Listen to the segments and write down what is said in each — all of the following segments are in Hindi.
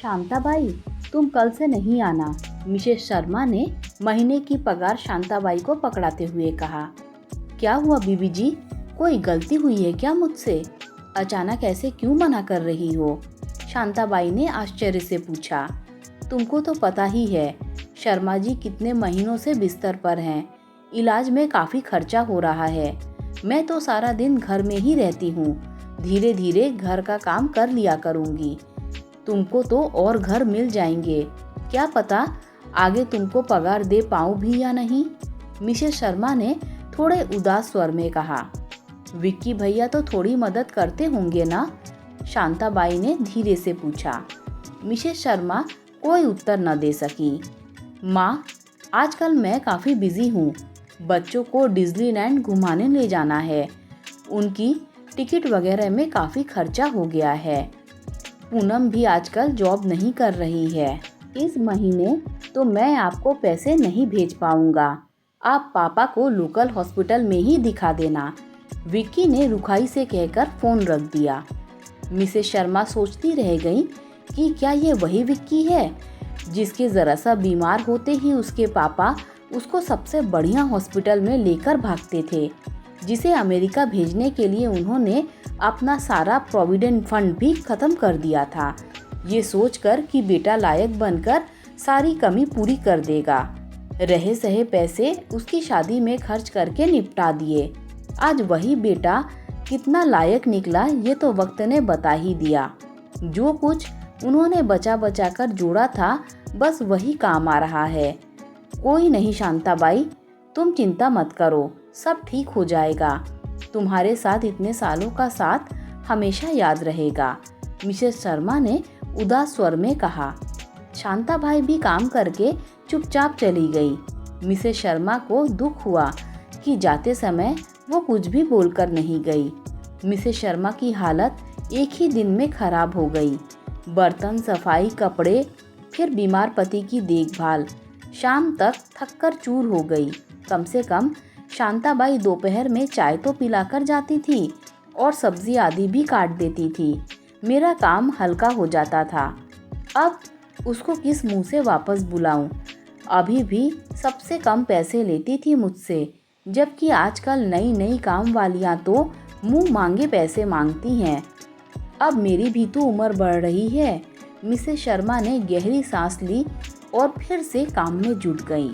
शांताबाई, तुम कल से नहीं आना, मिसेस शर्मा ने महीने की पगार शांताबाई को पकड़ाते हुए कहा। क्या हुआ बीबी जी, कोई गलती हुई है क्या मुझसे? अचानक ऐसे क्यों मना कर रही हो? शांताबाई ने आश्चर्य से पूछा। तुमको तो पता ही है, शर्मा जी कितने महीनों से बिस्तर पर हैं। इलाज में काफ़ी खर्चा हो रहा है। मैं तो सारा दिन घर में ही रहती हूँ। धीरे धीरे घर का काम कर लिया करूँगी। तुमको तो और घर मिल जाएंगे, क्या पता आगे तुमको पगार दे पाऊँ भी या नहीं। मिसेस शर्मा ने थोड़े उदास स्वर में कहा। विक्की भैया तो थोड़ी मदद करते होंगे ना? शांताबाई ने धीरे से पूछा। मिसेस शर्मा कोई उत्तर न दे सकी। माँ, आजकल मैं काफ़ी बिजी हूँ। बच्चों को डिज्नीलैंड घुमाने ले जाना है। उनकी टिकट वगैरह में काफ़ी खर्चा हो गया है। पूनम भी आजकल जॉब नहीं कर रही है। इस महीने तो मैं आपको पैसे नहीं भेज पाऊंगा। आप पापा को लोकल हॉस्पिटल में ही दिखा देना। विक्की ने रुखाई से कहकर फ़ोन रख दिया। मिसेस शर्मा सोचती रह गई कि क्या ये वही विक्की है जिसके ज़रा सा बीमार होते ही उसके पापा उसको सबसे बढ़िया हॉस्पिटल में लेकर भागते थे, जिसे अमेरिका भेजने के लिए उन्होंने अपना सारा प्रोविडेंट फंड भी खत्म कर दिया था, ये सोचकर कि बेटा लायक बनकर सारी कमी पूरी कर देगा। रहे सहे पैसे उसकी शादी में खर्च करके निपटा दिए। आज वही बेटा कितना लायक निकला ये तो वक्त ने बता ही दिया। जो कुछ उन्होंने बचा बचा कर जोड़ा था बस वही काम आ रहा है। कोई नहीं शांताबाई, तुम चिंता मत करो, सब ठीक हो जाएगा। तुम्हारे साथ इतने सालों का साथ हमेशा याद रहेगा, मिसेस शर्मा ने उदास स्वर में कहा। शांताबाई भी काम करके चुपचाप चली गई। मिसेस शर्मा को दुख हुआ कि जाते समय वो कुछ भी बोलकर नहीं गई। मिसेस शर्मा की हालत एक ही दिन में खराब हो गई। बर्तन सफाई, कपड़े, फिर बीमार पति की देखभाल। शाम तक थककर चूर हो गई। कम से कम शांताबाई दोपहर में चाय तो पिलाकर जाती थी और सब्जी आदि भी काट देती थी। मेरा काम हल्का हो जाता था। अब उसको किस मुंह से वापस बुलाऊं? अभी भी सबसे कम पैसे लेती थी मुझसे, जबकि आजकल नई नई काम वालियां तो मुंह मांगे पैसे मांगती हैं। अब मेरी भी तो उम्र बढ़ रही है। मिसेस शर्मा ने गहरी सांस ली और फिर से काम में जुट गई।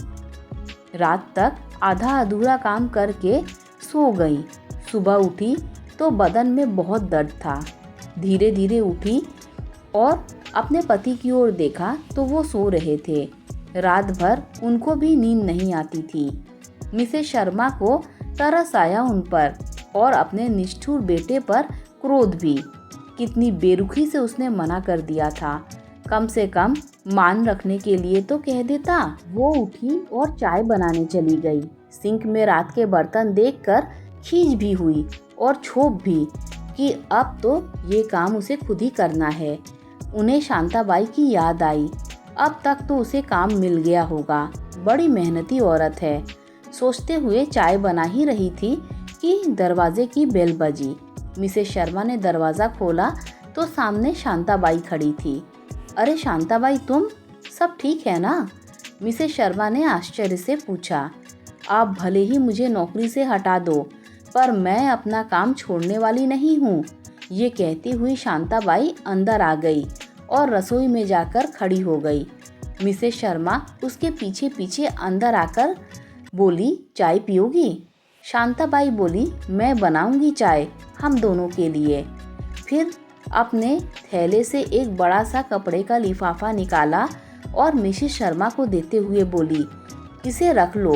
रात तक आधा अधूरा काम करके सो गई। सुबह उठी तो बदन में बहुत दर्द था। धीरे धीरे उठी और अपने पति की ओर देखा तो वो सो रहे थे। रात भर उनको भी नींद नहीं आती थी। मिसेस शर्मा को तरस आया उन पर और अपने निष्ठुर बेटे पर क्रोध भी। कितनी बेरुखी से उसने मना कर दिया था। कम से कम मान रखने के लिए तो कह देता। वो उठी और चाय बनाने चली गई। सिंक में रात के बर्तन देखकर खीज भी हुई और क्षोभ भी कि अब तो ये काम उसे खुद ही करना है। उन्हें शांताबाई की याद आई। अब तक तो उसे काम मिल गया होगा, बड़ी मेहनती औरत है। सोचते हुए चाय बना ही रही थी कि दरवाजे की बेल बजी। मिसेस शर्मा ने दरवाज़ा खोला तो सामने शांताबाई खड़ी थी। अरे शांताबाई, तुम? सब ठीक है ना? मिसेस शर्मा ने आश्चर्य से पूछा। आप भले ही मुझे नौकरी से हटा दो, पर मैं अपना काम छोड़ने वाली नहीं हूँ। ये कहती हुई शांताबाई अंदर आ गई और रसोई में जाकर खड़ी हो गई। मिसेस शर्मा उसके पीछे पीछे अंदर आकर बोली, चाय पियोगी? शांताबाई बोली, मैं बनाऊंगी चाय हम दोनों के लिए। फिर अपने थैले से एक बड़ा सा कपड़े का लिफाफा निकाला और मिसेस शर्मा को देते हुए बोली, इसे रख लो,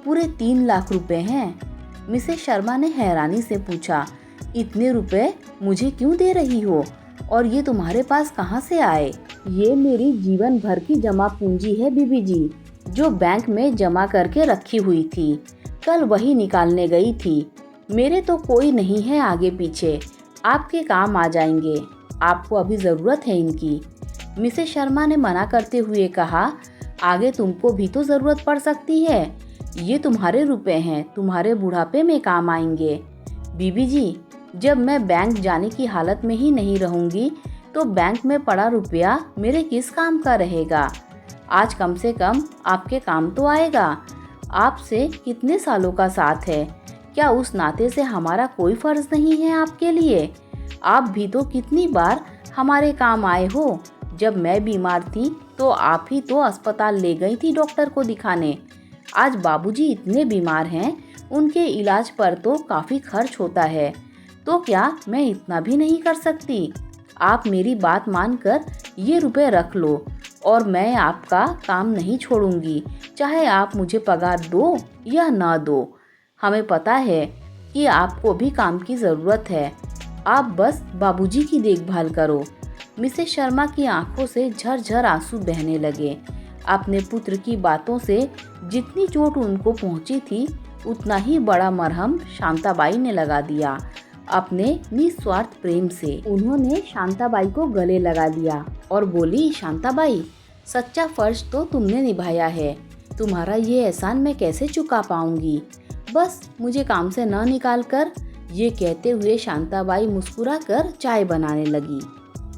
पूरे 3 लाख रुपए हैं। मिसेस शर्मा ने हैरानी से पूछा, इतने रुपए मुझे क्यों दे रही हो और ये तुम्हारे पास कहाँ से आए? ये मेरी जीवन भर की जमा पूंजी है बीबी जी, जो बैंक में जमा करके रखी हुई थी। कल वही निकालने गई थी। मेरे तो कोई नहीं है आगे पीछे, आपके काम आ जाएंगे। आपको अभी ज़रूरत है इनकी। मिसेस शर्मा ने मना करते हुए कहा, आगे तुमको भी तो ज़रूरत पड़ सकती है। ये तुम्हारे रुपए हैं, तुम्हारे बुढ़ापे में काम आएंगे। बीबी जी, जब मैं बैंक जाने की हालत में ही नहीं रहूँगी तो बैंक में पड़ा रुपया मेरे किस काम का रहेगा। आज कम से कम आपके काम तो आएगा। आपसे कितने सालों का साथ है, क्या उस नाते से हमारा कोई फर्ज नहीं है आपके लिए? आप भी तो कितनी बार हमारे काम आए हो। जब मैं बीमार थी तो आप ही तो अस्पताल ले गई थी डॉक्टर को दिखाने। आज बाबूजी इतने बीमार हैं, उनके इलाज पर तो काफ़ी खर्च होता है, तो क्या मैं इतना भी नहीं कर सकती? आप मेरी बात मानकर ये रुपए रख लो और मैं आपका काम नहीं छोड़ूंगी, चाहे आप मुझे पगार दो या ना दो। हमें पता है कि आपको भी काम की ज़रूरत है, आप बस बाबूजी की देखभाल करो। मिसेस शर्मा की आंखों से झरझर आंसू बहने लगे। अपने पुत्र की बातों से जितनी चोट उनको पहुंची थी, उतना ही बड़ा मरहम शांताबाई ने लगा दिया। अपने निस्वार्थ प्रेम से उन्होंने शांताबाई को गले लगा लिया और बोली, शांताबाई, सच्चा फर्ज तो तुमने निभाया है, तुम्हारा ये एहसान मैं कैसे चुका पाऊंगी। बस मुझे काम से न निकाल कर। ये कहते हुए शांताबाई मुस्कुराकर चाय बनाने लगी।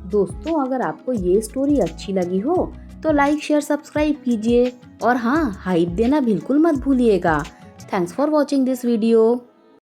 दोस्तों, अगर आपको ये स्टोरी अच्छी लगी हो तो लाइक, शेयर, सब्सक्राइब कीजिए और हाँ, हाइप देना बिल्कुल मत भूलिएगा। Thanks for watching this video.